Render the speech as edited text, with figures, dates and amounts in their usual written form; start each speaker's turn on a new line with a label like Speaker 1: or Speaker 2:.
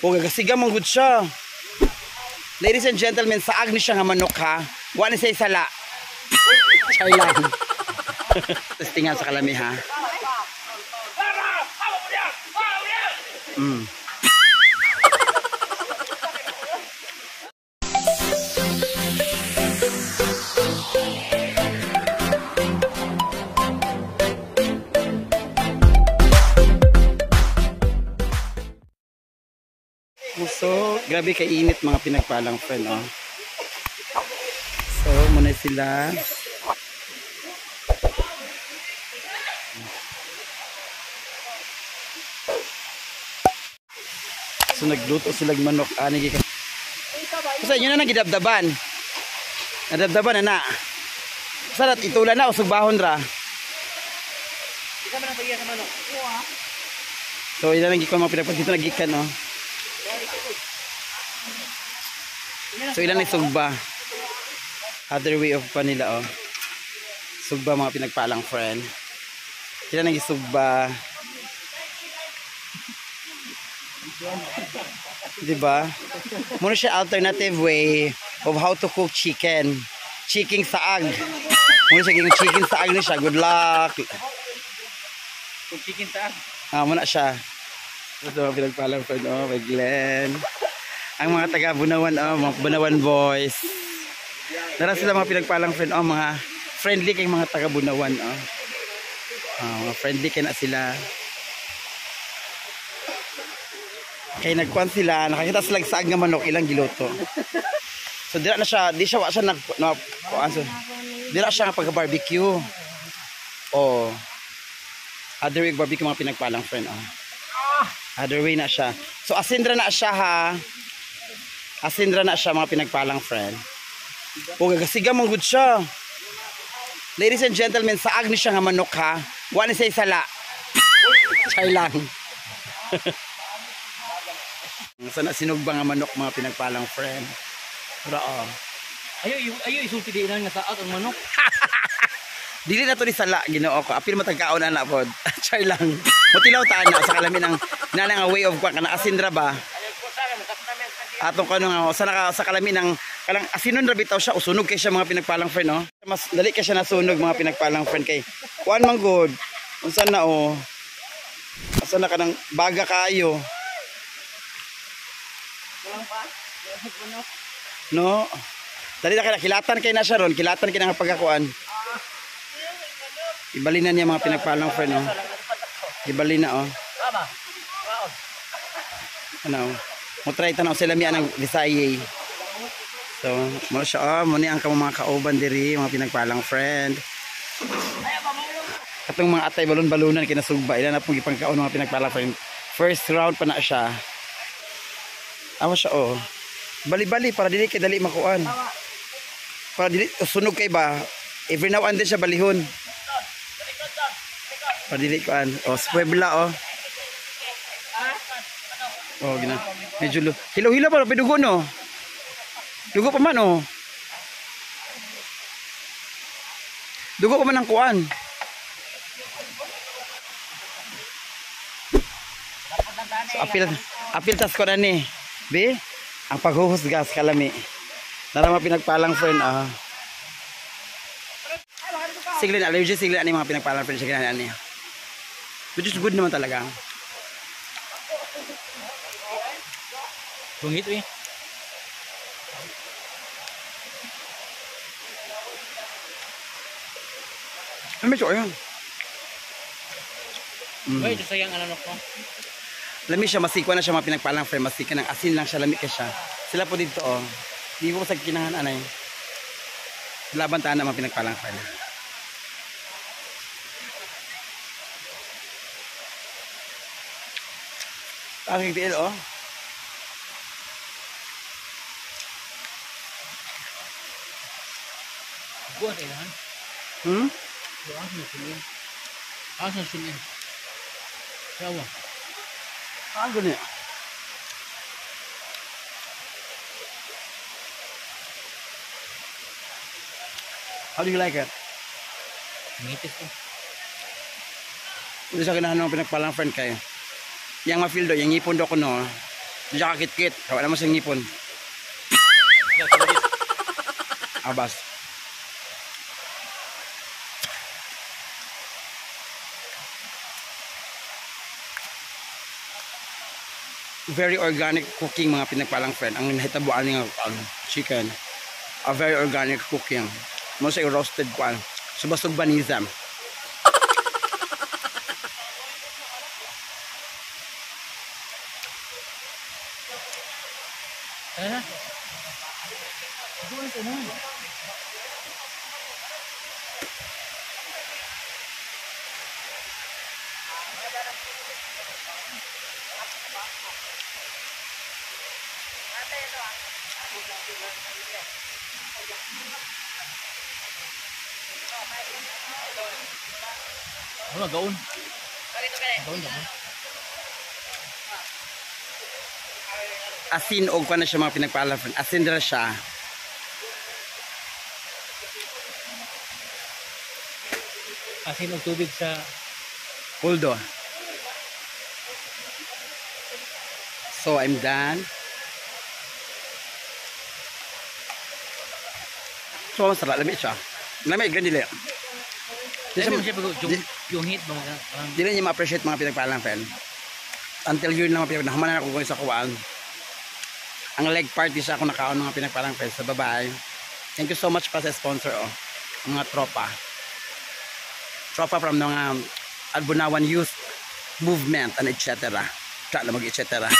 Speaker 1: O gagasiga man gud siya. Ladies and gentlemen, saag ni siya nga manok ha. Wa ni siya sala. Chay lang. Testingan sa kalami ha. So, grabe kainit mga pinagpalang friend, oh. So, muna sila. So, nagluto sila ng manok. So, yun na nagidabdaban. Nadabdaban na na. Sarat, itulan na o sugbahon ra. So, yun na nagikon mga pinagpag dito nagikan, oh. So ilan ay sugba. Other way of pa nila, oh. Sugba mga pinagpalang friend. Ilan ay sugba. Diba? Muna siya alternative way of how to cook chicken. Chicken saag. Muna siya yung chicken saag na siya. Good luck.
Speaker 2: Cook chicken saag.
Speaker 1: Muna siya. Ito mga pinagpalang friend, oh. May Glenn. Ang mga taga Bunawan, oh, mga Bunawan boys. Dara sila mga pinagpalang friend, oh, mga friendly kay mga taga Bunawan, oh. Mga friendly kay na sila. Kay nagkuan sila, nakakita sila sa nga manok ilang giluto. So dira na siya, di siya dira siya nga pagka-barbecue. Oh. Other way barbecue mga pinagpalang friend, oh. Other way na siya. So asindra na siya ha. Asindra na siya mga pinagpalang friend. O gagasiga man gud siya. Ladies and gentlemen, saag ni siya nga manok ha. Wa ni siya sala. Chay lang. Sana sinugba nga manok mga pinagpalang friend. Pero oh.
Speaker 2: Ayo isulti di nga saag ang manok.
Speaker 1: Dili na to ni sala Ginoo ko. Apil matagkaon na pod. Chay lang. Mutilaw ta na sa kalamin ng nanang way of kwa kana asindra ba. Atong kano nga sa kalamin ng kalang asinon ra bitaw siya usunog kay siya mga pinagpalang friend, no. Mas dali kay siya nasunog mga pinagpalang friend kay kuan man good. Unsa na oh. Asa na kanang baga kaayo. No. Dali na kay kilatan kay na siya ron, kilatan kay nga pagkakuan. Ibali na niya mga pinagpalang friend, no. Ibali na oh. Ano? Mo try tanaw sila mi anang Visayay. So, mo siya mo ni ang mga kauban diri, mga pinagpalang friend. Katong mga atay balon-balunan kinasugba ila na pong gipangkaon mga pinagpalang friend. First round pa na siya. Awa siya oh. Bali-bali para dili kay dali makuan. Para dili sunog kay ba. Every now and then siya balihon. Para dili kuan. Oh, Puebla oh. Oh, gina. Medyo hilaw-hilaw pa pidugo no. Dugo pa man oh. Dugo pa man ang kuan. So, apil tas ko na ni. Be, ang paghuhusga sa kalami. Narama pinagpalang friend ah. Siglin allergy, siglin ani mga pinagpalang friend siglin ani. Which is good naman talaga.
Speaker 2: Bungit eh.
Speaker 1: Ano ito yun?
Speaker 2: Ay, ito sayang ano ko.
Speaker 1: Lami siya, masikwa na siya mga pinagpalang friend. Masika ng asin lang siya, lami ka siya. Sila po dito oh. Di ko sa kinahan anay. Laban taan na mga pinagpalang friend. Ang tiil oh.
Speaker 2: Buat eh kan? Buat sini. Asal sini. Siapa?
Speaker 1: Ano niya? How do you like it?
Speaker 2: Mitis ko.
Speaker 1: Hindi sa kinahan ng pinagpalang friend kayo. Yang ma-feel do, yung ipon do ko no. Di siya kakit-kit. Wala mo siyang ngipon. Abas. Very organic cooking mga pinagpalang friend. Ang nahitabuan ng chicken. A very organic cooking. Mo sa roasted kwan. Subasog banism.
Speaker 2: Tara na. Doon ka na. Ano, gaon? Gaon na.
Speaker 1: Asin og pa na siya mga pinagpalang friend. Asin na siya.
Speaker 2: Asin og tubig sa
Speaker 1: Puldo. So I'm done. So masarap. Lamig siya. Lamig, ganili.
Speaker 2: Dili mo siya pag yung heat mo
Speaker 1: Dili niya ma-appreciate mga pinagpalang friend. Until yun lang mga pinagpalang. Nahumanan ako kung sa kuwaan. Ang leg party sa ako nakaon mga pinagpalang friend. So bye-bye. Thank you so much pa sa sponsor ang mga tropa. Tropa from mga Albunawan Youth Movement and etc. Tra lang mag etc.